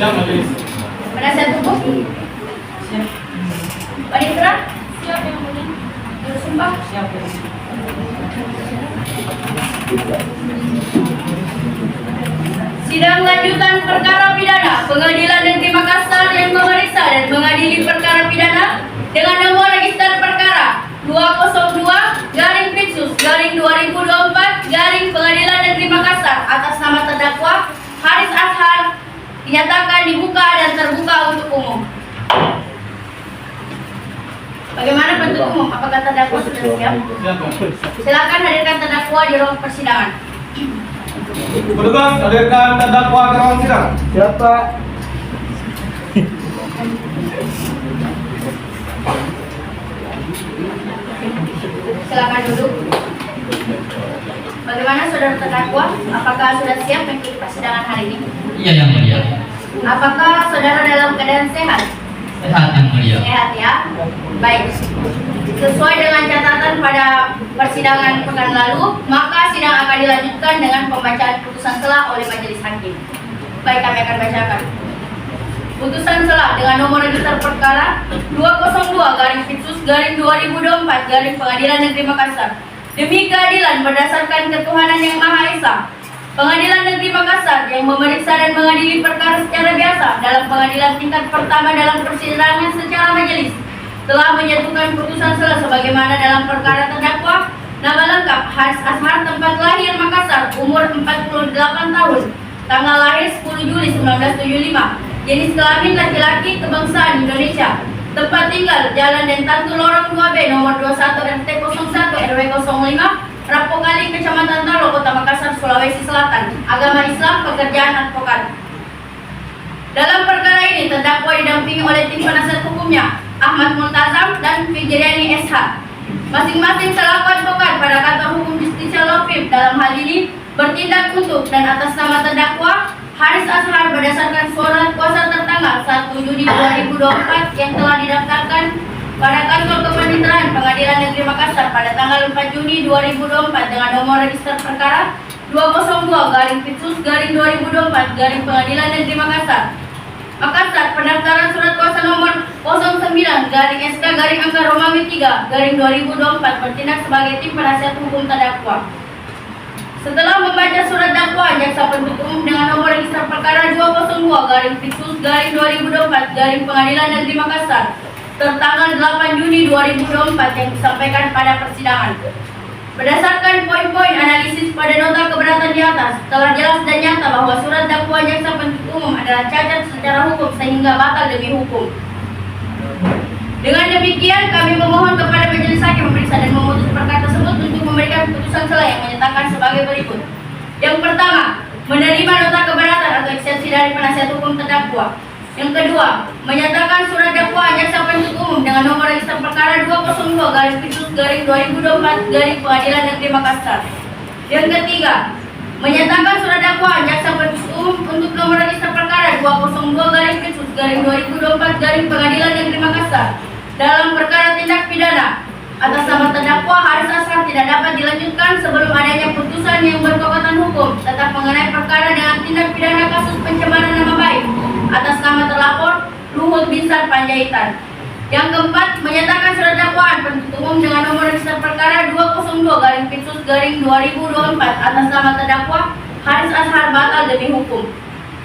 Siap, Majelis. Penasihat hukum? Siap. Panitera? Siap yang mulia. Juru sumpah? Siap. Sidang lanjutan perkara pidana Pengadilan Negeri Makassar yang memeriksa dan mengadili perkara pidana dengan nomor register perkara 202/Pitsus/2024 Pengadilan Negeri Makassar atas nama terdakwa Haris Azhar dinyatakan dibuka dan terbuka untuk umum. Bagaimana penuntut umum? Apakah terdakwa sudah siap? Siap, Pak. Silakan hadirkan terdakwa di ruang persidangan. Petugas, hadirkan terdakwa ke ruang sidang. Siap, Pak. Silakan duduk. Bagaimana saudara terdakwa? Apakah sudah siap mengikuti persidangan hari ini? Iya yang mulia. Apakah saudara dalam keadaan sehat? Sehat yang mulia. Sehat ya. Baik. Sesuai dengan catatan pada persidangan pekan lalu, maka sidang akan dilanjutkan dengan pembacaan putusan sela oleh majelis hakim. Baik, kami akan bacakan. Putusan sela dengan nomor register perkara 202/Pitsus/2024 Pengadilan Negeri Makassar. Demi keadilan berdasarkan ketuhanan yang Maha Esa, Pengadilan Negeri Makassar yang memeriksa dan mengadili perkara secara biasa dalam pengadilan tingkat pertama dalam persidangan secara majelis telah menyatukan putusan sela sebagaimana dalam perkara terdakwa nama lengkap Haris Azhar, tempat lahir Makassar, umur 48 tahun, tanggal lahir 10 Juli 1975, jenis kelamin laki-laki, kebangsaan Indonesia, tempat tinggal Jalan Dentantu Lorong 2B nomor 21 RT 01 RW 05 Rapokali, Kecamatan Talo, Kota Makassar, Sulawesi Selatan. Agama Islam, pekerjaan advokat. Dalam perkara ini terdakwa didampingi oleh tim penasihat hukumnya Ahmad Multazam dan Fijriani SH. Masing-masing selaku advokat pada kantor hukum Justisia Lofif dalam hal ini bertindak untuk dan atas nama terdakwa Haris Azhar berdasarkan surat kuasa tertanggal 1 Juni 2024 yang telah didaftarkan pada kantor kepaniteraan Pengadilan Negeri Makassar pada tanggal 4 Juni 2024 dengan nomor register perkara 202/Pitsus/2024 Pengadilan Negeri Makassar. Makassar, pendaftaran surat kuasa nomor 09/SK/Romawi 3/2024 bertindak sebagai tim penasihat hukum terdakwa. Setelah membaca surat dakwaan jaksa penuntut umum dengan nomor register perkara 202/Pitsus/2024 Pengadilan Negeri Makassar tertanggal 8 Juni 2024 yang disampaikan pada persidangan. Berdasarkan poin-poin analisis pada nota keberatan di atas, telah jelas dan nyata bahwa surat dakwaan jaksa penuntut umum adalah cacat secara hukum sehingga batal demi hukum. Dengan demikian, kami memohon kepada majelis hakim memeriksa dan memutus perkara tersebut untuk memberikan putusan sela yang menyatakan sebagai berikut. Yang pertama, menerima nota keberatan atau eksepsi dari penasihat hukum terdakwa. Yang kedua, menyatakan surat dakwaan jaksa penuntut umum dengan nomor register perkara 202/Pitsus/2024 Pengadilan Negeri Makassar. Yang ketiga, menyatakan surat dakwaan jaksa penuntut umum untuk nomor register perkara 202/Pitsus/2024 Pengadilan Negeri Makassar dalam perkara tindak pidana atas nama terdakwa Haris Azhar tidak dapat dilanjutkan sebelum adanya putusan yang berkekuatan hukum tetap mengenai perkara dengan tindak pidana kasus pencemaran nama baik atas nama terlapor Luhut Binsar Panjaitan. Yang keempat, menyatakan surat dakwaan penuntut umum dengan nomor register perkara 202/Pitsus/2024 atas nama terdakwa Haris Azhar batal demi hukum.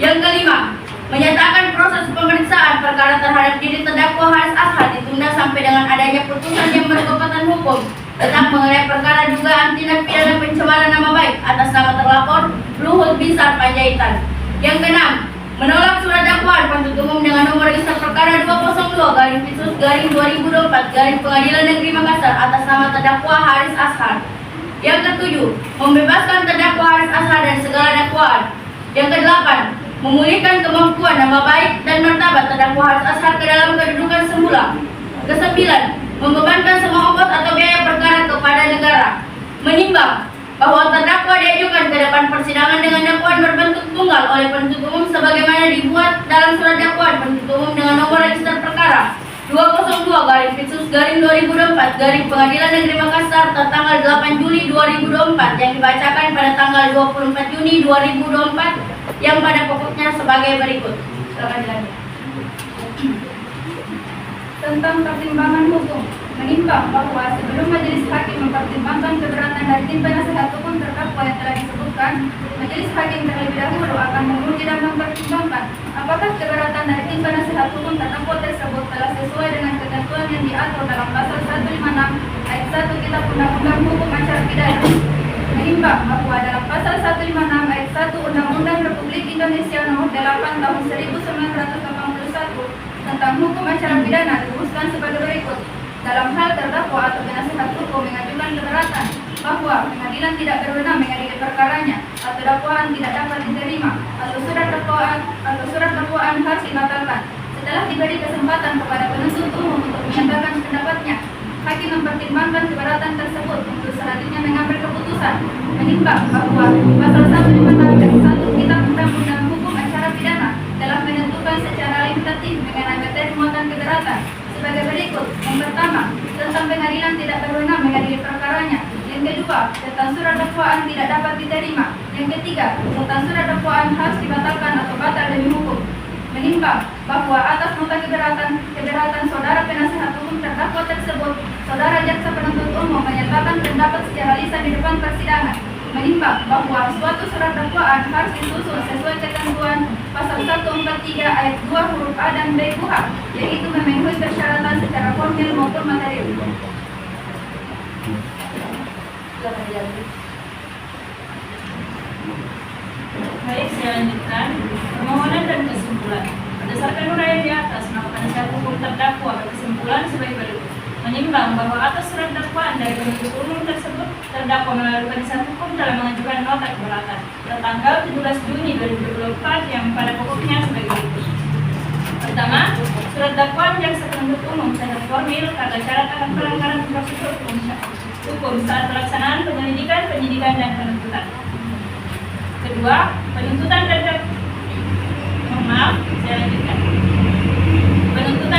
Yang kelima, menyatakan proses pemeriksaan perkara terhadap diri terdakwa Haris Azhar ditunda sampai dengan adanya putusan yang berkekuatan hukum tentang mengenai perkara dugaan tindak pidana pencemaran nama baik atas nama terlapor Luhut Binsar Panjaitan. Yang keenam, menolak surat dakwaan penuntut umum dengan nomor register perkara 202/Pitsus/2024 Pengadilan Negeri Makassar atas nama terdakwa Haris Azhar. Yang ketujuh, membebaskan terdakwa Haris Azhar dari segala dakwaan. Yang kedelapan, memulihkan kemampuan nama baik dan martabat terdakwa Haris Azhar ke dalam kedudukan semula. Kesembilan, membebankan semua ongkos atau biaya perkara kepada negara. Menimbang bahwa terdakwa diajukan ke depan persidangan dengan dakwaan berbentuk tunggal oleh penuntut umum sebagaimana dibuat dalam surat dakwaan penuntut umum dengan nomor register perkara 202/Pitsus/2024 Pengadilan Negeri Makassar tertanggal 8 Juli 2024 yang dibacakan pada tanggal 24 Juni 2024 yang pada pokoknya sebagai berikut. Silakan dilanjut. Tentang pertimbangan hukum, menimbang bahwa sebelum majelis hakim mempertimbangkan keberatan dari tim penasehat hukum terdakwa yang telah disebutkan, majelis hakim terlebih dahulu akan menguji dan mempertimbangkan apakah keberatan dari tim penasehat hukum terdakwa tersebut telah sesuai dengan ketentuan yang diatur dalam pasal 156 ayat 1 Kitab Undang-Undang Hukum Acara Pidana. Menimbang bahwa dalam pasal 156 ayat 1 Undang-Undang Republik Indonesia Nomor 8 Tahun 1981 tentang hukum acara pidana dirumuskan sebagai berikut. Dalam hal terdakwa atau penasehat hukum mengajukan keberatan bahwa pengadilan tidak berwenang mengadili perkaranya atau dakwaan tidak dapat diterima atau surat dakwaan harus dibatalkan. Setelah diberi kesempatan kepada penuntut umum untuk menyatakan pendapatnya, hakim mempertimbangkan keberatan tersebut untuk selanjutnya mengambil keputusan. Menimbang bahwa pasal 156 ayat 1 Kitab Undang-Undang Hukum Acara Pidana telah menentukan secara limitatif mengenai materi muatan keberatan sebagai berikut. Yang pertama, tentang pengadilan tidak berwenang mengadili perkaranya. Yang kedua, tentang surat dakwaan tidak dapat diterima. Yang ketiga, tentang surat dakwaan harus dibatalkan atau batal demi hukum. Menimbang bahwa atas nota keberatan saudara penasehat hukum terdakwa tersebut, saudara jaksa penuntut umum menyatakan pendapat secara lisan di depan persidangan. Menimbang bahwa suatu surat dakwaan harus disusun sesuai ketentuan pasal 143 ayat 2 huruf A dan B KUHP, yaitu memenuhi persyaratan secara formil maupun material. Silakan dilanjut. Baik, saya lanjutkan permohonan dan kesimpulan. Berdasarkan uraian di atas, maka penasihat hukum terdakwa berkesimpulan sebagai berikut. Menimbang bahwa atas surat dakwaan dari penuntut umum tersebut, terdakwa melalui penasihat hukum telah mengajukan nota keberatan tertanggal 17 Juni 2024 yang pada pokoknya sebagai berikut. Pertama, surat dakwaan jaksa penuntut umum secara formil karena syarat akan pelanggaran prosedur hukum saat pelaksanaan penyidikan dan penuntutan. Kedua, penuntutan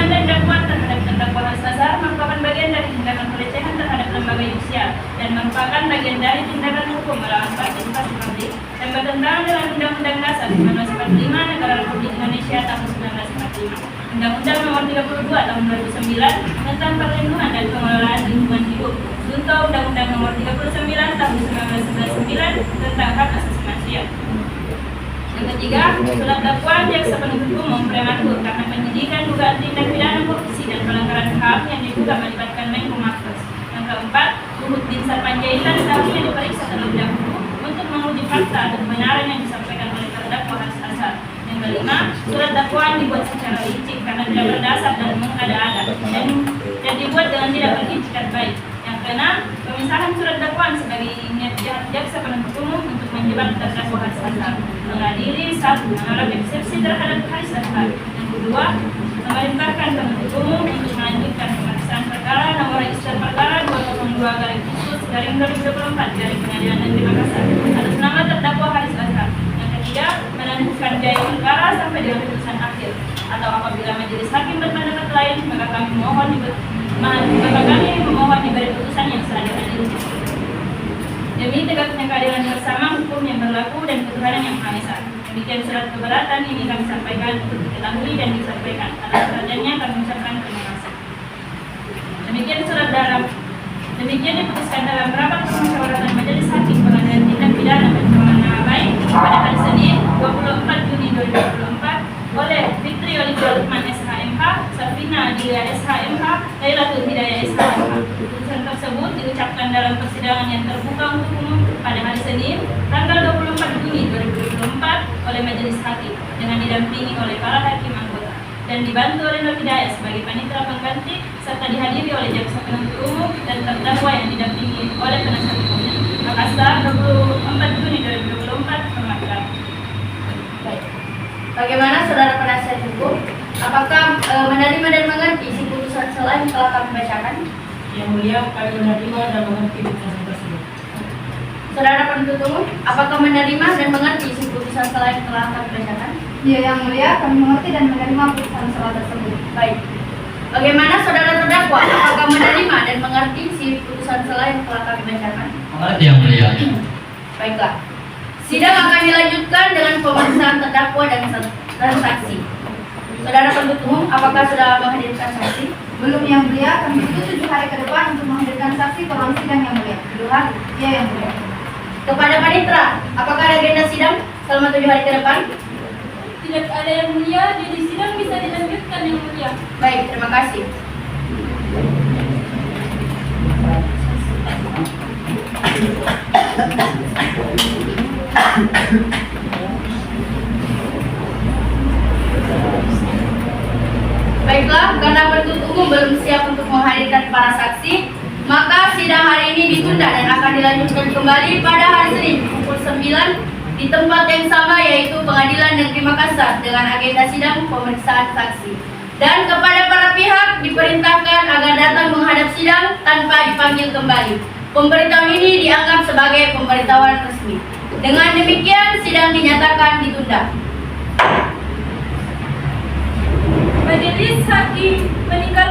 dan dakwaan terhadap terdakwa Haris Azhar merupakan bagian dari tindakan pelecehan terhadap lembaga yudisial dan merupakan bagian dari tindakan hukum melawan partisipasi publik dan bertentangan dengan Undang-Undang Dasar 1945 Negara Republik Indonesia tahun 1945, Undang-Undang Nomor 32 Tahun 2009 tentang perlindungan dan pengelolaan lingkungan hidup, junto Undang-Undang Nomor 39 Tahun 1999 tentang hak asasi manusia. Yang ketiga, surat dakwaan jaksa penuntut umum prematur karena penyidikan dugaan tindak pidana korupsi dan pelanggaran HAM yang diduga melibatkan Menko Marves. Yang keempat, Luhut Binsar Panjaitan seharusnya diperiksa terlebih dahulu untuk menguji fakta dan kebenaran yang disampaikan oleh terdakwa Haris Azhar. Yang kelima, surat dakwaan dibuat secara licik karena tidak berdasar dan mengada-ada dan dibuat dengan tidak beritikat baik. Yang keenam, pemisahan surat dakwaan sebagai niat jahat jaksa penuntut umum untuk menjebak terdakwa Haris Azhar, mengadili satu menolak eksepsi terhadap Haris Azhar. Yang kedua, memerintahkan penuntut umum untuk melanjutkan pemeriksaan perkara nomor register perkara 202/2024 dari Pengadilan Negeri Makassar atas nama terdakwa Haris Azhar. Yang ketiga, menandakan jaya perkara sampai dengan putusan akhir, atau apabila majelis hakim berpendapat lain, maka kami memohon diberi putusan yang sah dan adil. Demi tegaknya keadilan bersama, hukum yang berlaku dan ketuhanan yang Maha Esa. Demikian surat keberatan ini kami sampaikan untuk diketahui dan disampaikan. Atas perhatiannya kami ucapkan terima kasih. Demikian diputuskan dalam rapat permusyawaratan Majelis Hakim Pengadilan Tindak Pidana Pencemaran Nama Baik pada hari Senin 24 Juni 2024 oleh Fitri Olivia Lukman SHMH, Safina Adilia SHMH, Lailatul Hidayah SHMH. Putusan tersebut diucapkan dalam persidangan yang terbuka untuk umum pada hari Senin tanggal 24 Juni 2024 oleh Majelis Hakim dengan didampingi oleh para hakim anggota dan dibantu oleh Nur Hidayah sebagai panitera pengganti serta dihadiri oleh jaksa penuntut umum dan terdakwa yang didampingi oleh penasihat hukumnya. Makassar 24 Juni 2024. Selamat datang. Baik. Bagaimana saudara penasihat hukum? Apakah menerima dan mengerti isi putusan selain telah kami bacakan? Yang mulia, kami menerima dan mengerti putusan tersebut. Saudara penuntut umum, apakah menerima dan mengerti isi putusan selain telah kami bacakan? Ya, yang mulia, kami mengerti dan menerima putusan selah tersebut. Baik. Bagaimana saudara terdakwa? Apakah menerima dan mengerti isi putusan selain telah kami bacakan? Mengerti yang mulia. Baiklah. Sidang akan dilanjutkan dengan pemeriksaan terdakwa dan saksi. Saudara penuntut umum, apakah sudah menghadirkan saksi? Belum yang mulia, kami tunggu 7 hari ke depan untuk menghadirkan saksi ke ruang sidang yang mulia. 7 hari? Ya yang mulia. Kepada panitera, apakah ada agenda sidang selama 7 hari ke depan? Tidak ada yang mulia, jadi sidang bisa dilanjutkan yang mulia. Baik, terima kasih. Baiklah, karena penuntut umum belum siap untuk menghadirkan para saksi, maka sidang hari ini ditunda dan akan dilanjutkan kembali pada hari Senin pukul 9 di tempat yang sama, yaitu Pengadilan Negeri Makassar, dengan agenda sidang pemeriksaan saksi. Dan kepada para pihak diperintahkan agar datang menghadap sidang tanpa dipanggil kembali. Pemberitahuan ini dianggap sebagai pemberitahuan resmi. Dengan demikian, sidang dinyatakan ditunda. Majelis Hakim meningkat